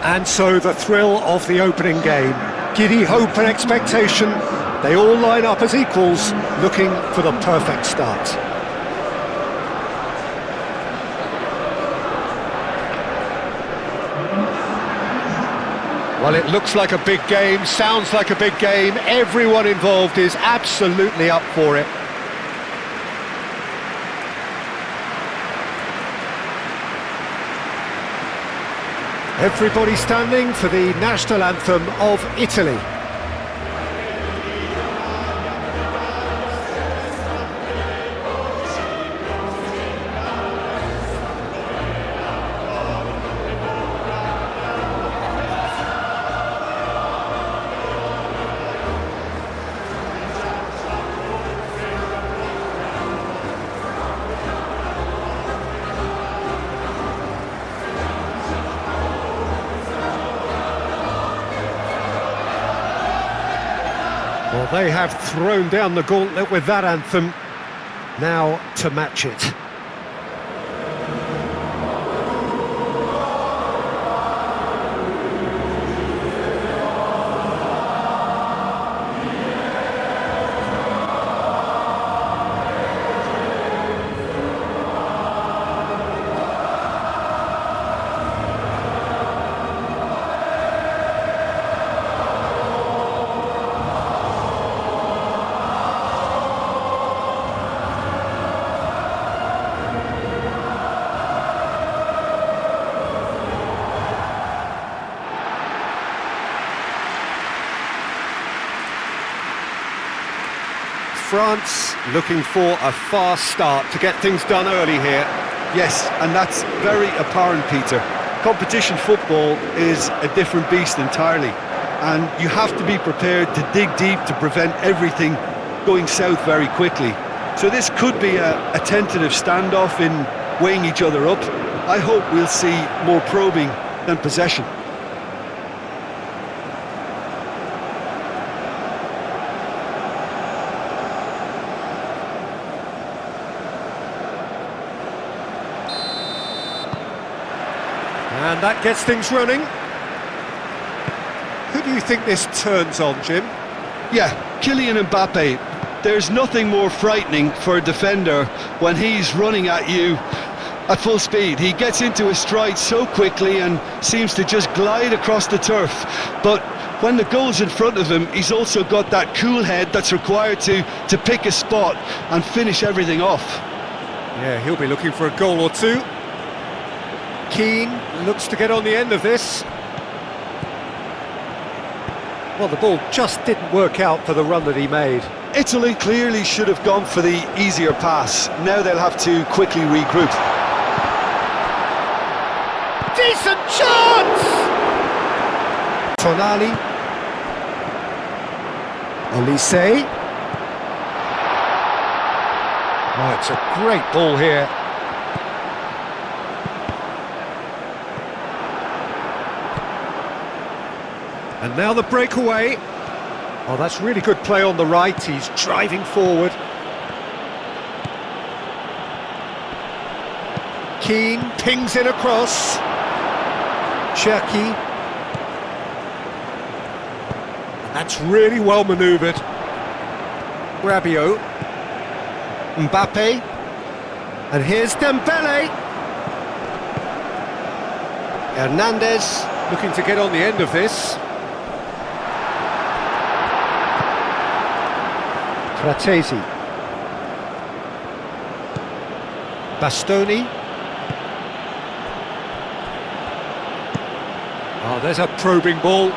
And so the thrill of the opening game. Giddy hope and expectation, they all line up as equals, looking for the perfect start. Well, it looks like a big game, sounds like a big game. Everyone involved is absolutely up for it. Everybody standing for the national anthem of Italy. Well, they have thrown down the gauntlet with that anthem. Now to match it. France looking for a fast start to get things done early here. Yes, and that's very apparent, Peter. Competition football is a different beast entirely, and you have to be prepared to dig deep to prevent everything going south very quickly. So this could be a tentative standoff in weighing each other up. I hope we'll see more probing than possession. And that gets things running. Who do you think this turns on, Jim? Yeah, Kylian Mbappe. There's nothing more frightening for a defender when he's running at you at full speed. He gets into his stride so quickly and seems to just glide across the turf. But when the goal's in front of him, he's also got that cool head that's required to pick a spot and finish everything off. Yeah, he'll be looking for a goal or two. Keane looks to get on the end of this. Well, the ball just didn't work out for the run that he made. Italy clearly should have gone for the easier pass. Now they'll have to quickly regroup. Decent chance! Tonali. Olise. Oh, it's a great ball here. And now the breakaway. Oh, that's really good play on the right. He's driving forward. Keane pings in across. Cherki. That's really well manoeuvred. Rabiot. Mbappe. And here's Dembele. Hernandez looking to get on the end of this. Fratesi. Bastoni. Oh, there's a probing ball.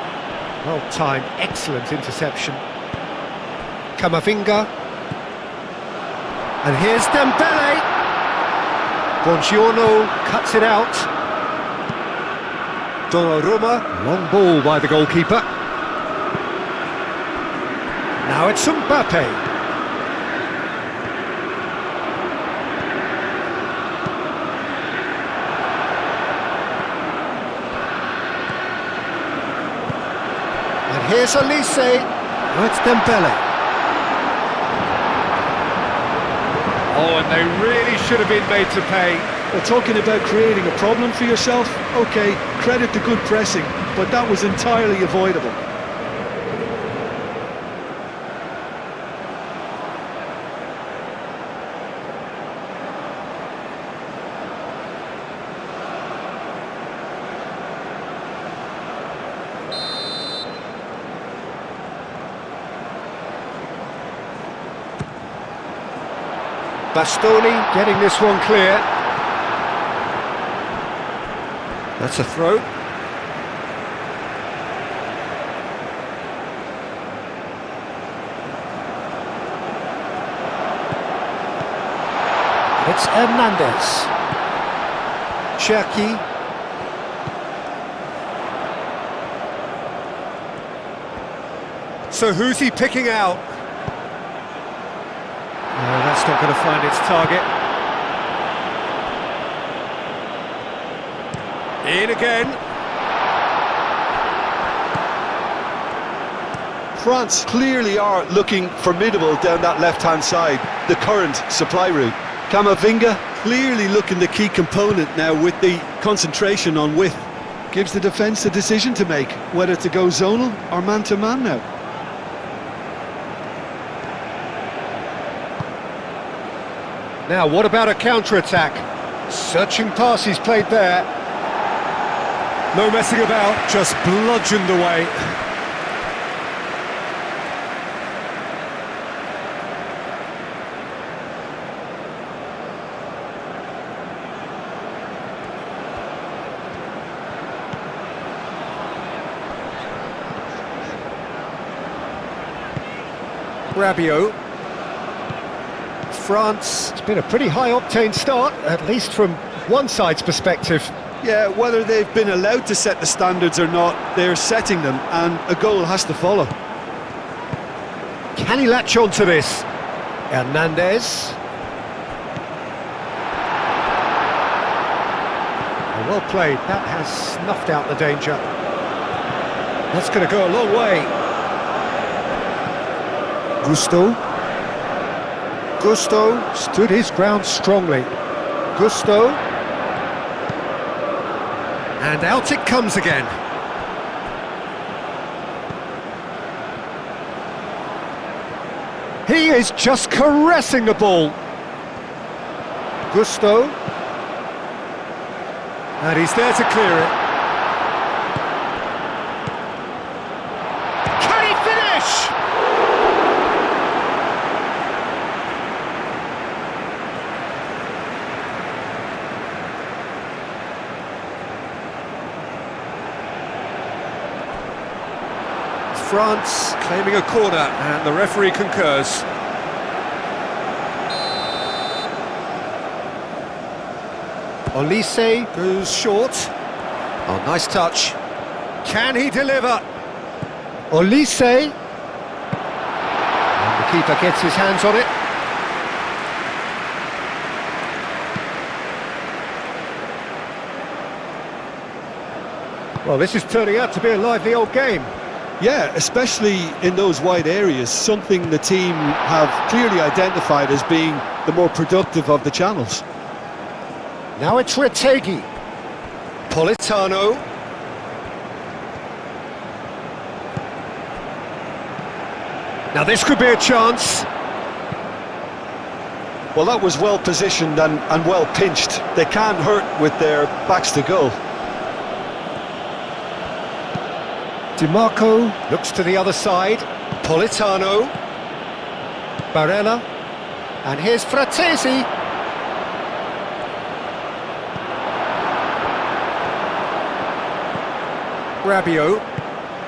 Well timed, excellent interception. Camavinga. And here's Dembele. Buongiorno cuts it out. Donnarumma, long ball by the goalkeeper. Now it's Mbappe. And here's Olise. Oh, it's Dembele. Oh, and they really should have been made to pay. Well, talking about creating a problem for yourself, okay, credit the good pressing, but that was entirely avoidable. Bastoni getting this one clear. That's a throw. It's Hernandez. Cherki. So who's he picking out? No, that's not going to find its target. In again. France clearly are looking formidable down that left-hand side, the current supply route. Camavinga clearly looking the key component now with the concentration on width. Gives the defence a decision to make, whether to go zonal or man-to-man now. Now, what about a counter-attack? Searching pass he's played there. No messing about, just bludgeoned away. Rabiot. France, it's been a pretty high-octane start, at least from one side's perspective. Yeah, whether they've been allowed to set the standards or not, they're setting them, and a goal has to follow. Can he latch on to this? Hernandez. Well played, that has snuffed out the danger. That's going to go a long way. Gusto stood his ground strongly. Gusto. And out it comes again. He is just caressing the ball. Gusto. And he's there to clear it. Can he finish? France claiming a corner, and the referee concurs. Olise goes short. Oh, nice touch. Can he deliver? Olise. And the keeper gets his hands on it. Well, this is turning out to be a lively old game. Yeah, especially in those wide areas, something the team have clearly identified as being the more productive of the channels. Now it's Retegui. Politano. Now this could be a chance. Well, that was well positioned and well pinched. They can't hurt with their backs to goal. DiMarco looks to the other side. Politano. Barella. And here's Fratesi.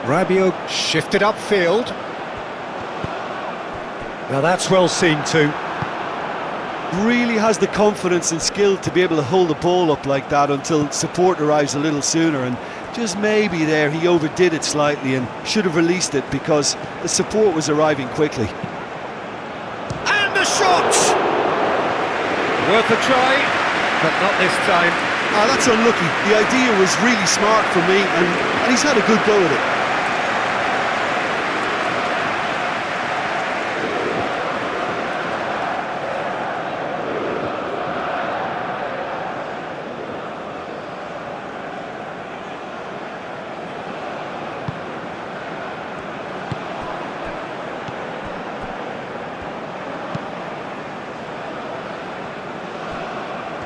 Rabiot shifted upfield. Now that's well seen too. Really has the confidence and skill to be able to hold the ball up like that until support arrives a little sooner, and just maybe there he overdid it slightly and should have released it because the support was arriving quickly. And the shot! Worth a try, but not this time. Ah, that's unlucky. The idea was really smart for me, and he's had a good go at it.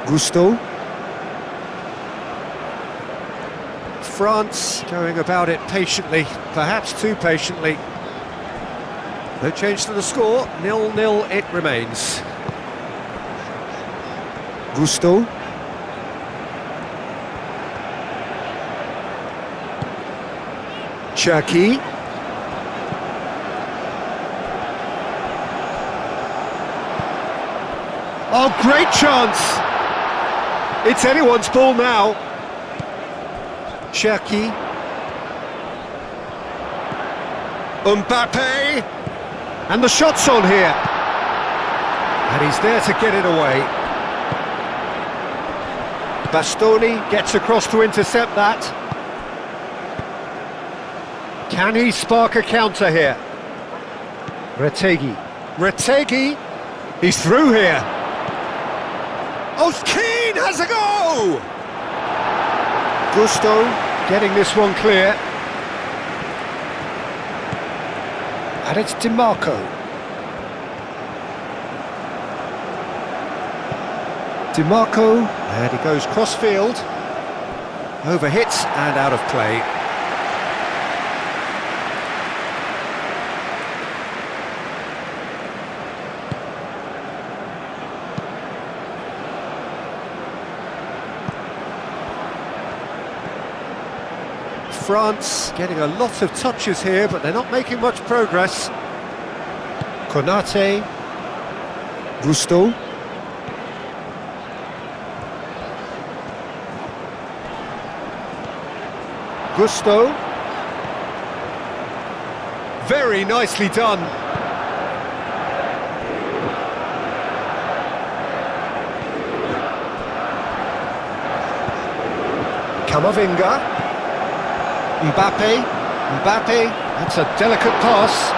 Gusto. France going about it patiently, perhaps too patiently. No change to the score, 0-0 it remains. Gusto. Turkey. Oh, great chance! It's anyone's ball now. Turkey. Mbappe. And the shot's on here. And he's there to get it away. Bastoni gets across to intercept that. Can he spark a counter here? Retegi. He's through here. Oh, Keane has a go! Gusto getting this one clear. And it's DiMarco. And he goes cross-field. Overhits and out of play. France getting a lot of touches here, but they're not making much progress. Konate. Gusto. Very nicely done. Camavinga. Mbappe, that's a delicate pass.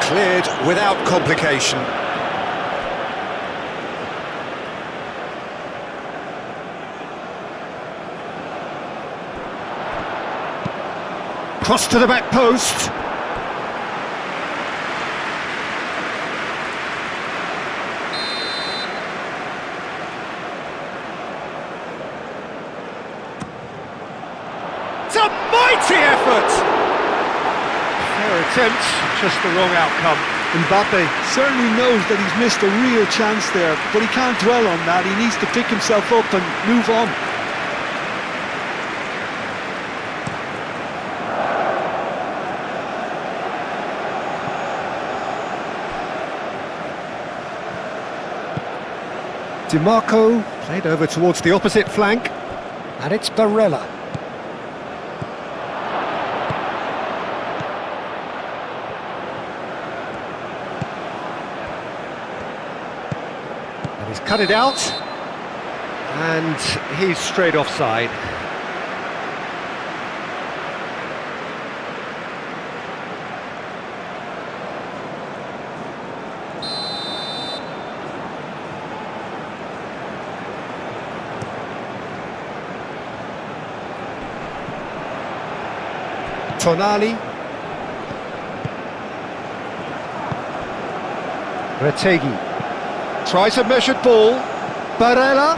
Cleared without complication. Cross to the back post. It's a mighty effort! Fair attempt, just the wrong outcome. Mbappe certainly knows that he's missed a real chance there, but he can't dwell on that. He needs to pick himself up and move on. DiMarco played over towards the opposite flank, and it's Barella. And he's cut it out, and he's straight offside. Tonali. Retegi. Tries a measured ball. Barella.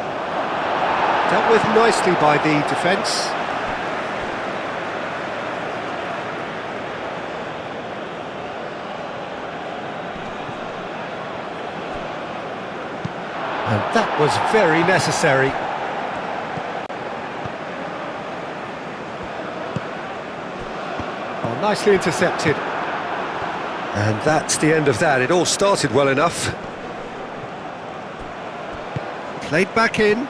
Dealt with nicely by the defence. And that was very necessary. Nicely intercepted. And that's the end of that. It all started well enough. Played back in.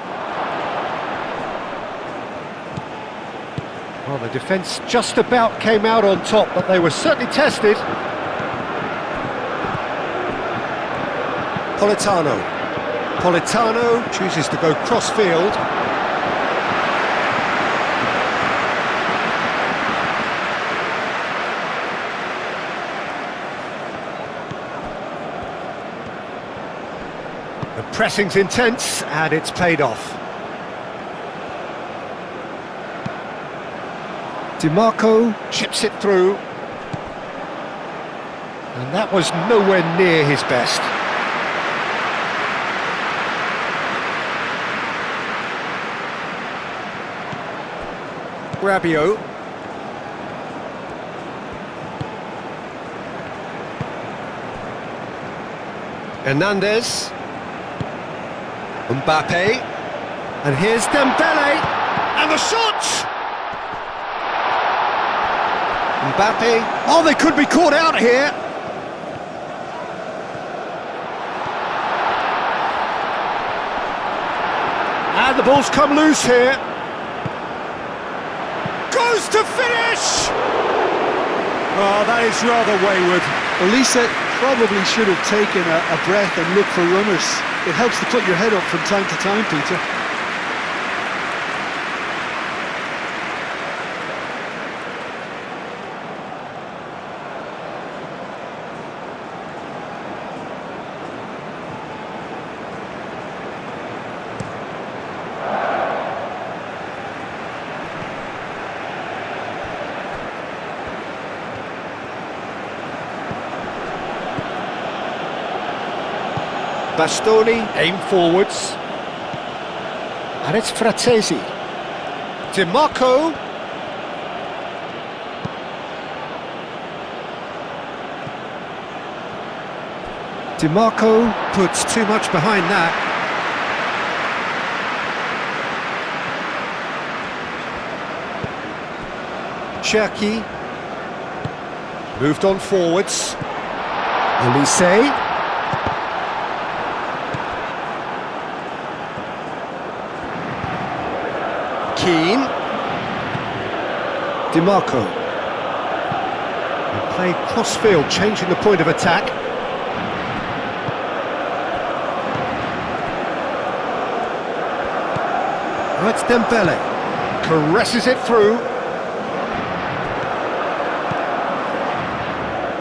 Well, the defence just about came out on top, but they were certainly tested. Politano chooses to go cross-field. The pressing's intense, and it's paid off. DiMarco chips it through. And that was nowhere near his best. Rabiot. Hernandez. Mbappe. And here's Dembele. And the shot! Mbappe. Oh, they could be caught out here. And the ball's come loose here. Goes to finish! Oh, that is rather wayward. Elise probably should have taken a breath and looked for runners. It helps to put your head up from time to time, Peter. Bastoni, aim forwards. And it's Fratesi. DiMarco. DiMarco puts too much behind that. Cherki. Moved on forwards. Elise. Keane. DiMarco. And play cross-field, changing the point of attack. Oh, it's Dembele. Caresses it through.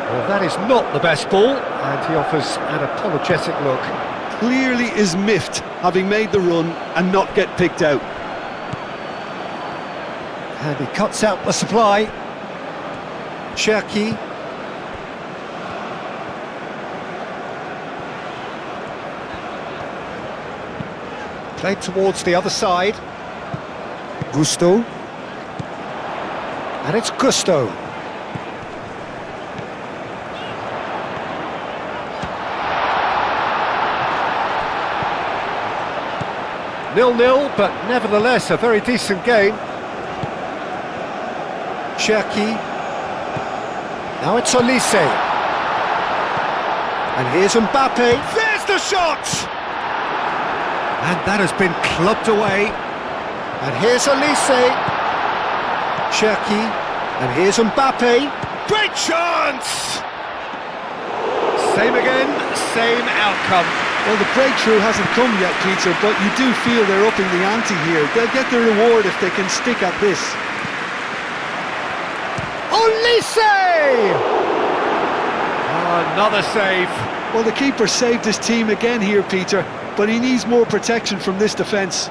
Well, that is not the best ball, and he offers an apologetic look. Clearly is miffed, having made the run and not get picked out. And he cuts out the supply. Cherki. Played towards the other side. Gusto. And it's Gusto. Nil-nil, but nevertheless a very decent game. Cherki. Now it's Elise. And here's Mbappe. There's the shot! And that has been clubbed away. And here's Elise. Cherki. And here's Mbappe. Great chance! Same again, same outcome. Well, the breakthrough hasn't come yet, Peter, but you do feel they're upping the ante here. They'll get their reward if they can stick at this. Elise! Oh, another save. Well, the keeper saved his team again here, Peter, but he needs more protection from this defence.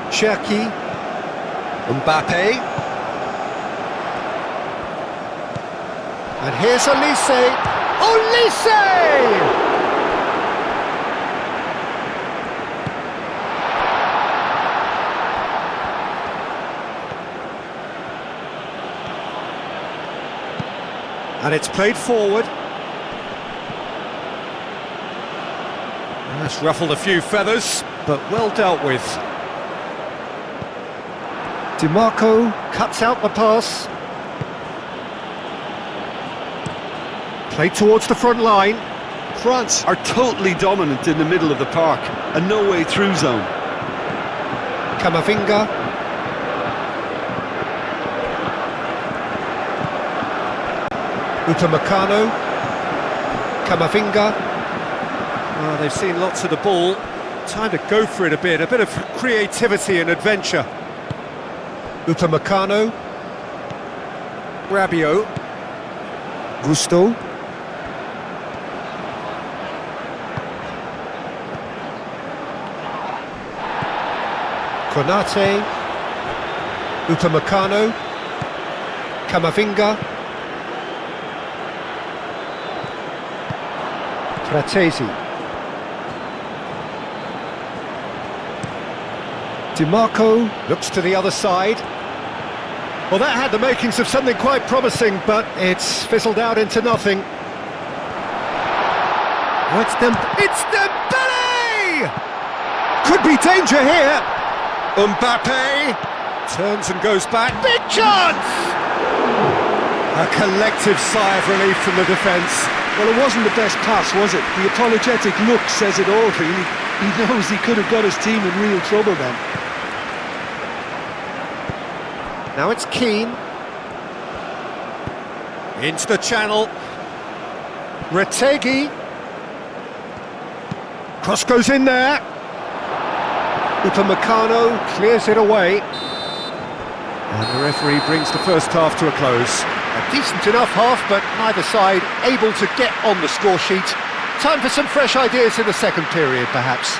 Cherki. Mbappe. And here's Elise. Elise! And it's played forward. That's ruffled a few feathers, but well dealt with. DiMarco cuts out the pass. Played towards the front line. France are totally dominant in the middle of the park, a no-way through zone. Camavinga. Upamecano. Camavinga. Oh, they've seen lots of the ball. Time to go for it a bit of creativity and adventure. Upamecano. Rabiot. Gusto. Konate. Upamecano. Camavinga. Fratesi. DiMarco looks to the other side. Well, that had the makings of something quite promising, but it's fizzled out into nothing. Oh, it's Dembele! Could be danger here. Mbappe turns and goes back. Big chance! A collective sigh of relief from the defence. Well, it wasn't the best pass, was it? The apologetic look says it all, really. He knows he could have got his team in real trouble then. Now it's Keane. Into the channel. Retegi. Cross goes in there. Upamecano clears it away. And the referee brings the first half to a close. A decent enough half, but neither side able to get on the score sheet. Time for some fresh ideas in the second period, perhaps.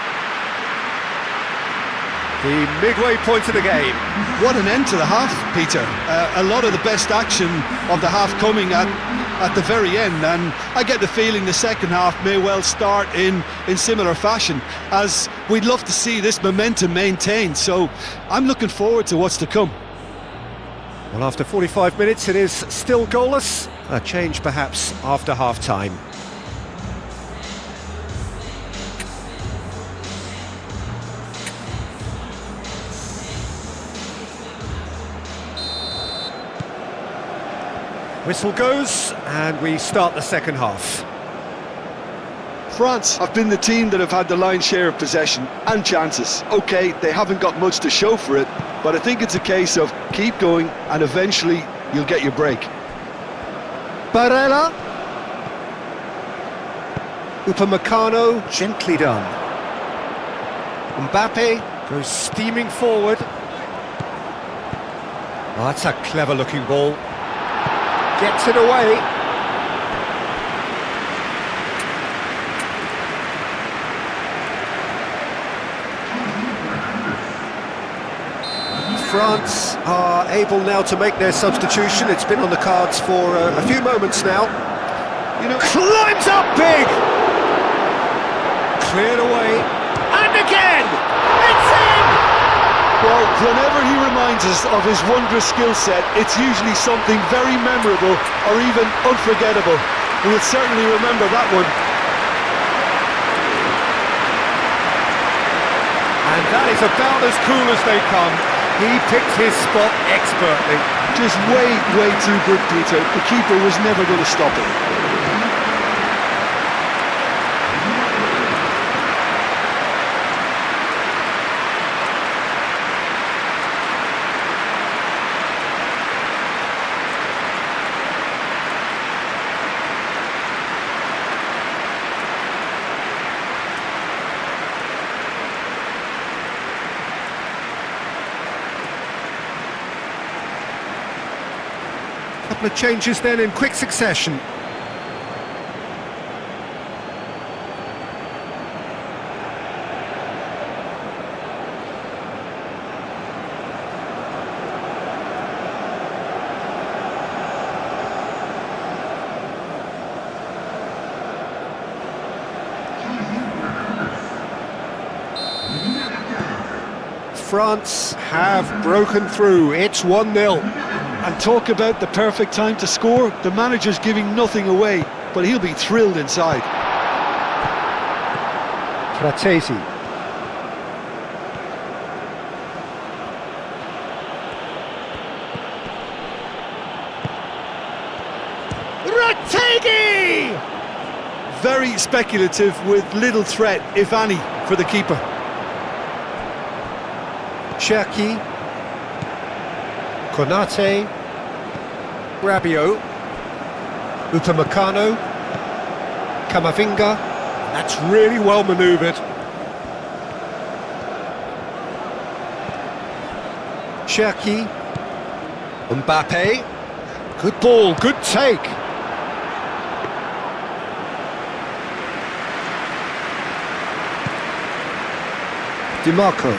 The midway point of the game. What an end to the half, Peter. A lot of the best action of the half coming at the very end, and I get the feeling the second half may well start in similar fashion, as we'd love to see this momentum maintained, so I'm looking forward to what's to come. Well, after 45 minutes it is still goalless. A change perhaps after half-time. Whistle goes, and we start the second half. France have been the team that have had the lion's share of possession and chances. OK, they haven't got much to show for it, but I think it's a case of keep going and eventually you'll get your break. Barella. Upamecano, gently done. Mbappe goes steaming forward. Oh, that's a clever-looking ball. Gets it away. France are able now to make their substitution. It's been on the cards for a few moments now. You know, climbs up big! Cleared away. And again! It's in! Well, whenever he reminds us of his wondrous skill set, it's usually something very memorable or even unforgettable. We'll certainly remember that one. And that is about as cool as they come. He picked his spot expertly. Just way too good, Peter. The keeper was never going to stop it. Couple of changes then in quick succession. France have broken through. It's 1-0. And talk about the perfect time to score. The manager's giving nothing away, but he'll be thrilled inside. Fratesi. Retegi! Very speculative with little threat, if any, for the keeper. Cherki. Konate, Rabiot, Upamecano, Camavinga. That's really well manoeuvred. Cherki, Mbappe. Good ball, good take. DiMarco,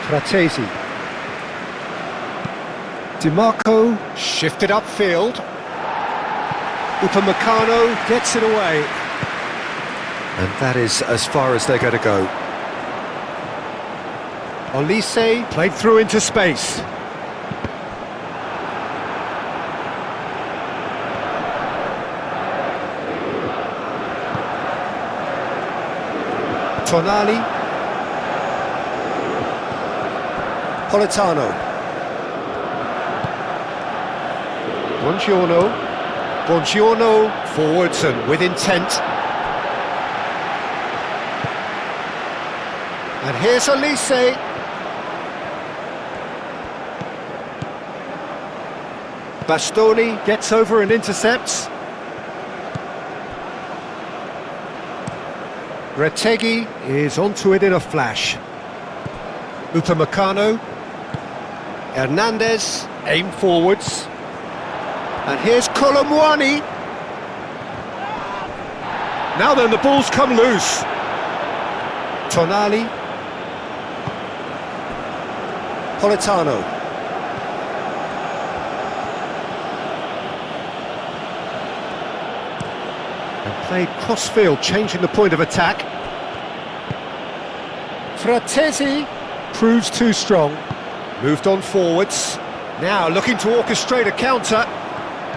Fratesi. DiMarco shifted upfield. Upamecano gets it away. And that is as far as they're going to go. Olise played through into space. Tonali. Politano. Buongiorno, forwards and with intent. And here's Olise. Bastoni gets over and intercepts. Retegi is onto it in a flash. Upamecano. Hernandez, aim forwards. And here's Colomwani. Now then, the ball's come loose. Tonali. Politano. And played cross-field, changing the point of attack. Fratesi proves too strong. Moved on forwards. Now looking to orchestrate a counter.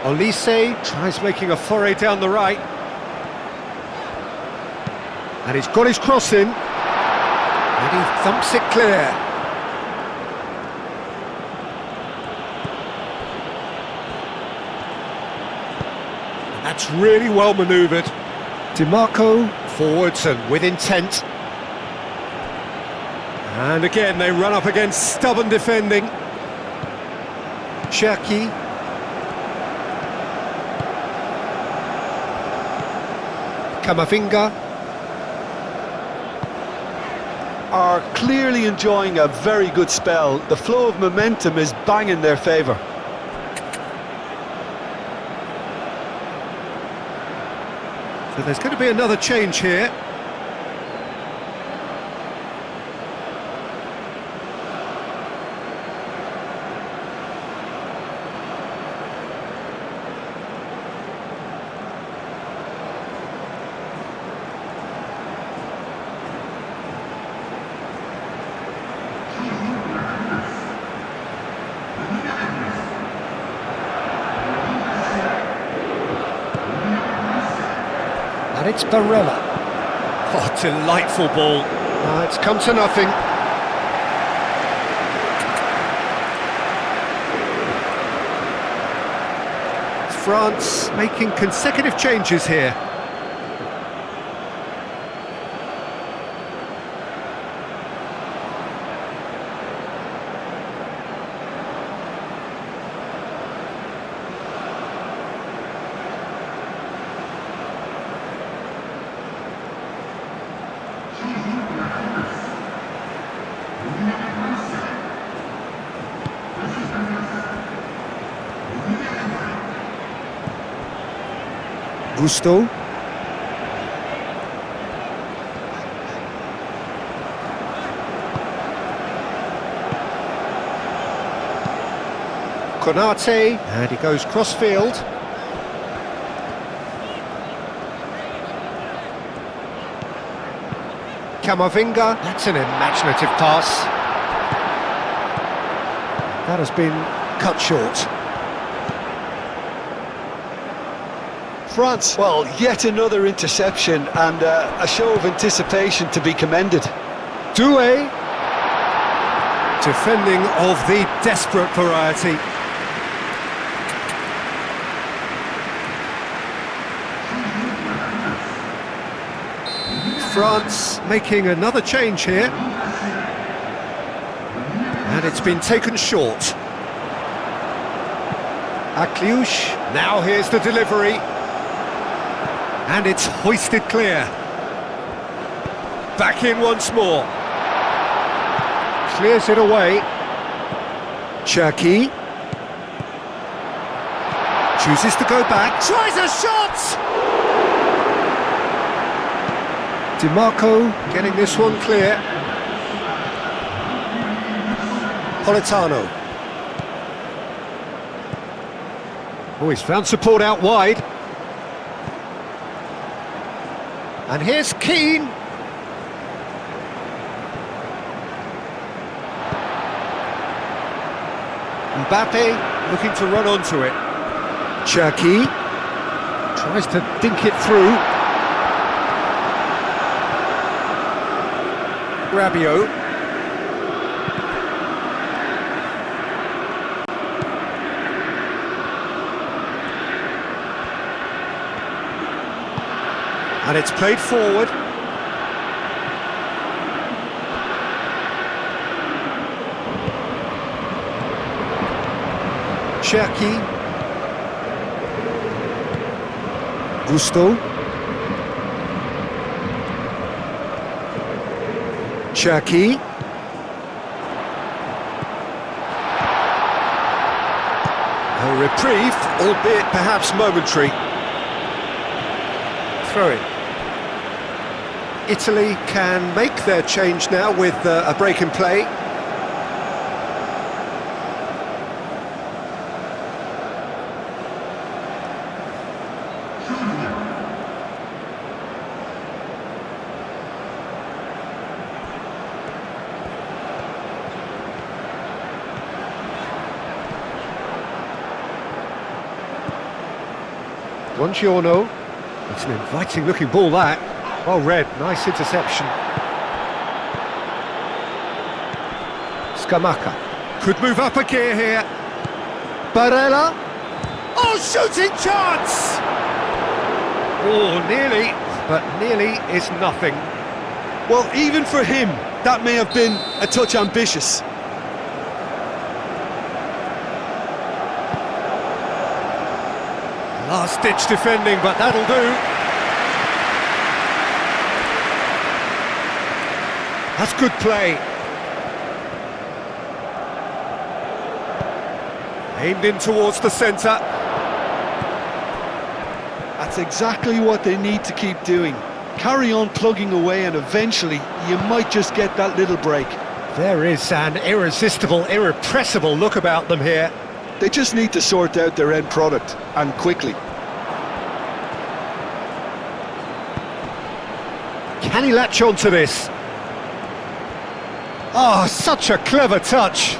Olise tries making a foray down the right. And he's got his cross in. And he thumps it clear. And that's really well manoeuvred. DiMarco forwards and with intent. And again they run up against stubborn defending. Cherki. Camavinga. Are clearly enjoying a very good spell. The flow of momentum is bang in their favour. So there's going to be another change here. And it's Barella. Oh, delightful ball. It's come to nothing. France making consecutive changes here. Gusto. Konate, and he goes cross-field. Camavinga, that's an imaginative pass. That has been cut short. France, well, yet another interception and a show of anticipation to be commended. Yuudai, defending of the desperate variety. France making another change here. And it's been taken short. Akliouche, now here's the delivery. And it's hoisted clear. Back in once more. Clears it away. Cherki. Chooses to go back. Tries a shot! DiMarco getting this one clear. Politano. Oh, he's found support out wide. And here's Keane. Mbappe looking to run onto it. Turkey tries to dink it through. Rabiot. And it's played forward. Cherki. Gusto. Cherki. A reprieve, albeit perhaps momentary. Throw in. Italy can make their change now with a break in play. Buongiorno. It's an inviting looking ball that. Well read, nice interception. Scamacca. Could move up a gear here. Barella. Oh, shooting chance! Oh, nearly, but nearly is nothing. Well, even for him, that may have been a touch ambitious. Last-ditch defending, but that'll do. That's good play. Aimed in towards the centre. That's exactly what they need to keep doing. Carry on plugging away and eventually you might just get that little break. There is an irresistible, irrepressible look about them here. They just need to sort out their end product, and quickly. Can he latch on to this? Oh, such a clever touch.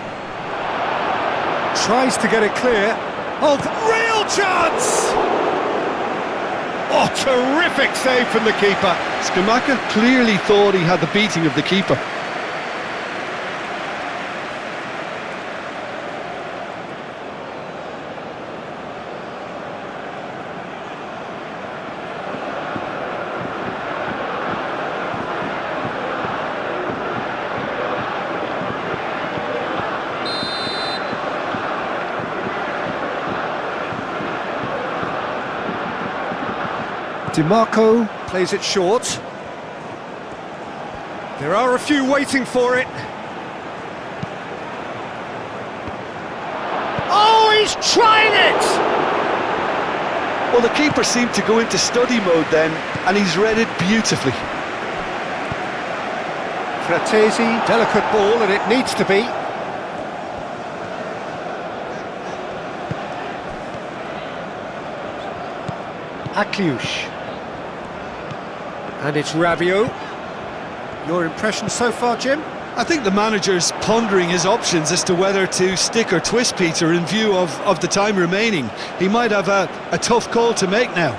Tries to get it clear. Oh, real chance! Oh, terrific save from the keeper. Scamacca clearly thought he had the beating of the keeper. DiMarco plays it short. There are a few waiting for it. Oh, he's trying it! Well, the keeper seemed to go into study mode then, and he's read it beautifully. Fratesi, delicate ball, and it needs to be. Akliush. And it's Rabiot. Your impression so far, Jim? I think the manager's pondering his options as to whether to stick or twist Peter in view of the time remaining. He might have a tough call to make now.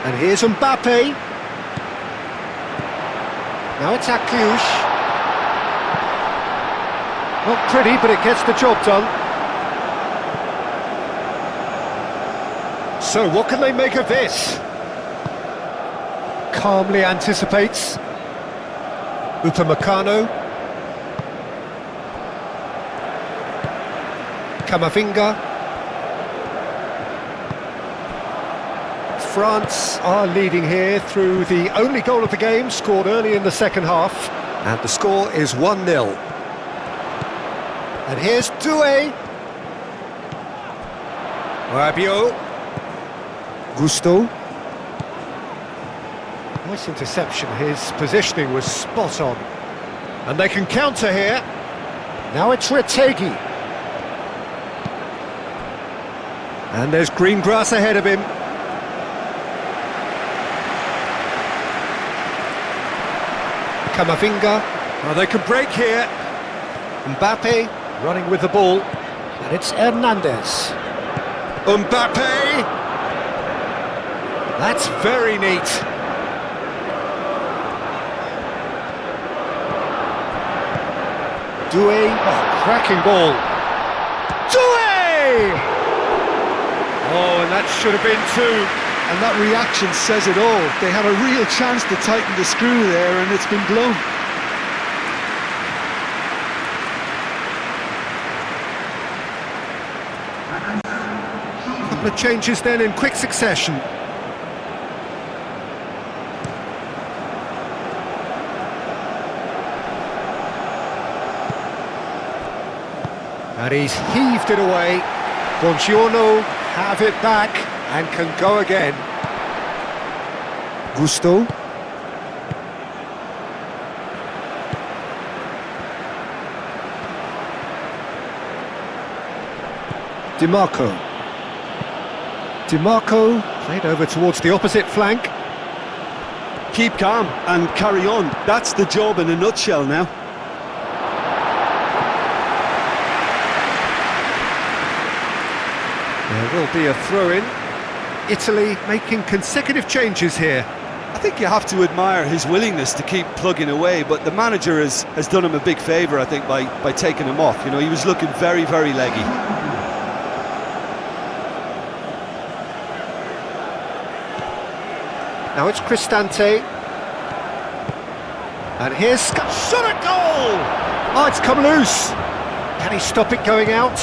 And here's Mbappe. Now it's Akliush. Not pretty, but it gets the job done. So what can they make of this? Calmly anticipates. Upamecano. Camavinga. France are leading here through the only goal of the game, scored early in the second half. And the score is 1-0. And here's Yuudai. Rabiot. Gusto. Nice interception, his positioning was spot on. And they can counter here. Now it's Retegi. And there's green grass ahead of him. Camavinga. Oh, they could break here. Mbappe running with the ball. And it's Hernandez. Mbappe! That's very neat. Yuudai, oh, cracking ball. Yuudai! Oh, and that should have been two. And that reaction says it all. They had a real chance to tighten the screw there, and it's been blown. A couple of changes then in quick succession. And he's heaved it away. Buongiorno have it back and can go again. Gusto. Dimarco played over towards the opposite flank. Keep calm and carry on. That's the job in a nutshell now. There will be a throw-in. Italy making consecutive changes here. I think you have to admire his willingness to keep plugging away, but the manager has done him a big favour, I think, by taking him off. You know, he was looking very, very leggy. Now it's Cristante. And here's shot at goal! Oh, it's come loose. Can he stop it going out?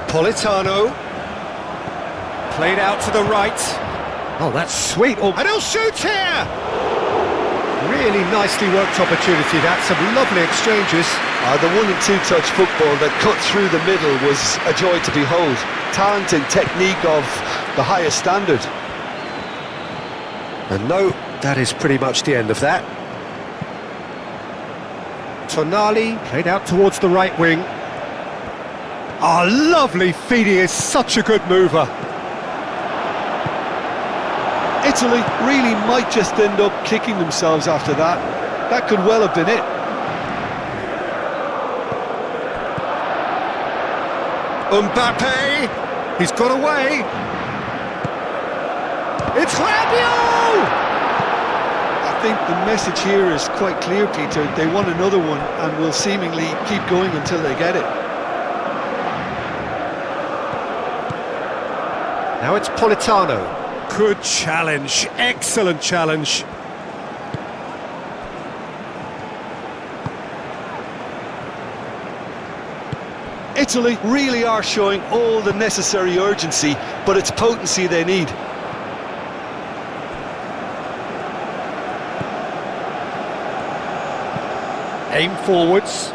Politano. Played out to the right. Oh, that's sweet. Oh, and he'll shoot here! Really nicely worked opportunity, that. Some lovely exchanges. The 1- and 2-touch football that cut through the middle was a joy to behold. Talent and technique of the highest standard. And no, that is pretty much the end of that. Tonali played out towards the right wing. Oh, lovely feed, he is such a good mover. Italy really might just end up kicking themselves after that. That could well have been it. Mbappe, he's got away. It's Rabiot! I think the message here is quite clear, Peter. They want another one and will seemingly keep going until they get it. Now it's Politano. Good challenge, excellent challenge. Italy really are showing all the necessary urgency, but it's potency they need. Aim forwards.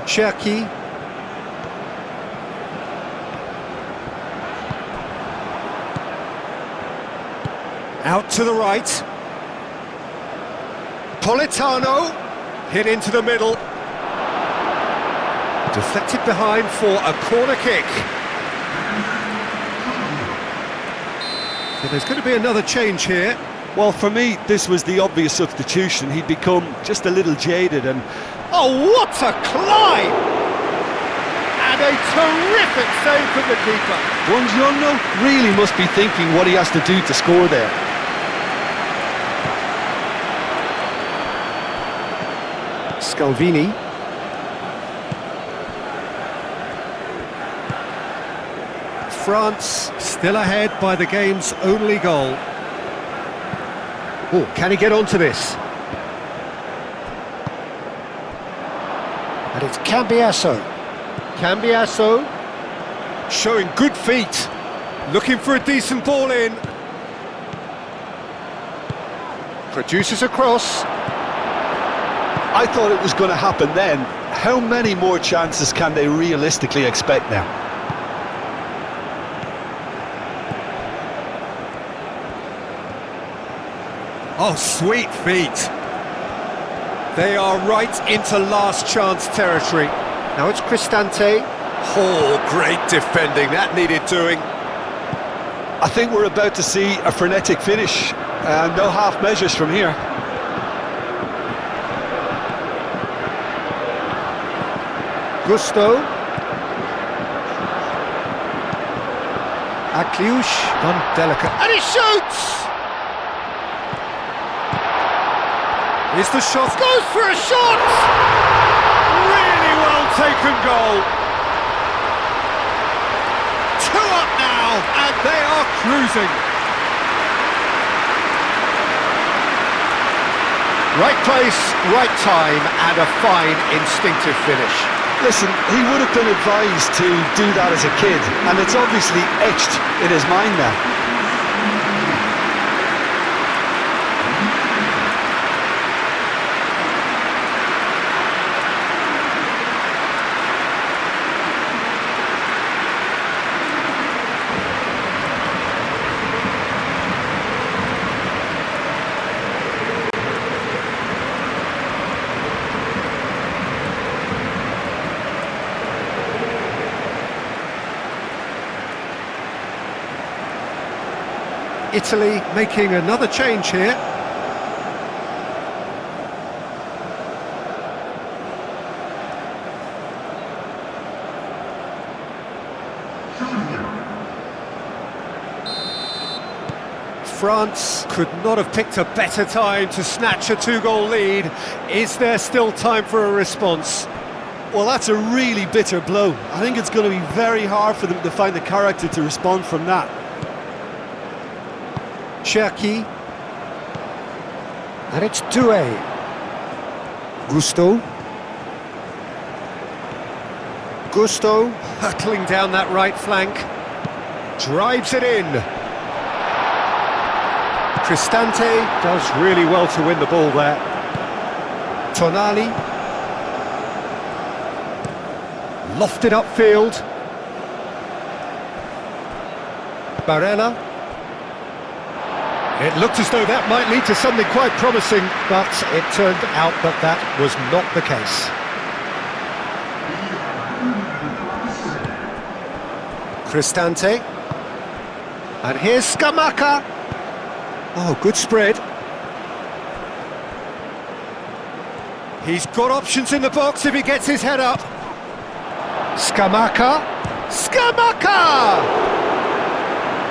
Cherki. Out to the right. Politano. Hit into the middle. Deflected behind for a corner kick. So there's going to be another change here. Well, for me, this was the obvious substitution. He'd become just a little jaded and... Oh, what a climb! And a terrific save from the keeper. Buongiorno really must be thinking what he has to do to score there. Scalvini. France still ahead by the game's only goal. Oh, can he get onto this? And it's Cambiasso. Cambiasso showing good feet. Looking for a decent ball in. Produces a cross. I thought it was going to happen then. How many more chances can they realistically expect now? Oh, sweet feet. They are right into last chance territory. Now it's Cristante. Oh, great defending, that needed doing. I think we're about to see a frenetic finish. No half measures from here. Gusto. Akliush, gone delicate. And he shoots! Is the shot? Goes for a shot! Really well taken goal. 2 up now, and they are cruising. Right place, right time, and a fine instinctive finish. Listen, he would have been advised to do that as a kid, and it's obviously etched in his mind now. Italy making another change here. France could not have picked a better time to snatch a 2-goal lead. Is there still time for a response? Well, that's a really bitter blow. I think it's going to be very hard for them to find the character to respond from that. Cherki. And it's Yuudai. Gusto. Gusto, hurtling down that right flank. Drives it in. Cristante does really well to win the ball there. Tonali. Lofted upfield. Barella. It looked as though that might lead to something quite promising, but it turned out that that was not the case. Cristante. And here's Scamacca. Oh, good spread. He's got options in the box if he gets his head up. Scamacca. Scamacca!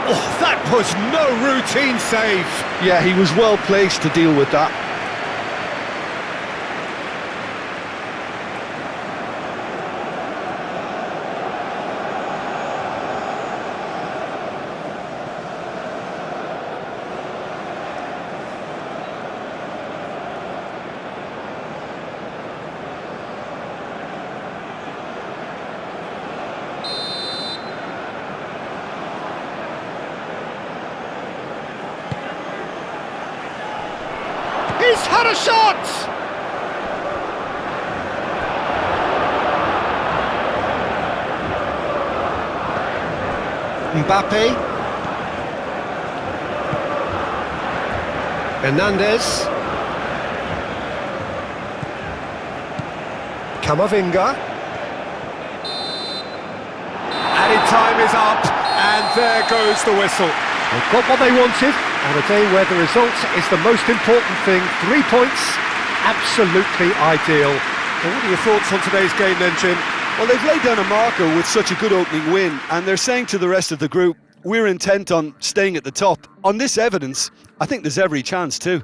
Oh, that was no routine save. Yeah, he was well placed to deal with that. He's had a shot! Mbappe. Hernandez. Camavinga. Added time is up, and there goes the whistle. They've got what they wanted on a day where the result is the most important thing. 3 points, absolutely ideal. Well, what are your thoughts on today's game then, Jim? Well, they've laid down a marker with such a good opening win, and they're saying to the rest of the group, we're intent on staying at the top. On this evidence, I think there's every chance too.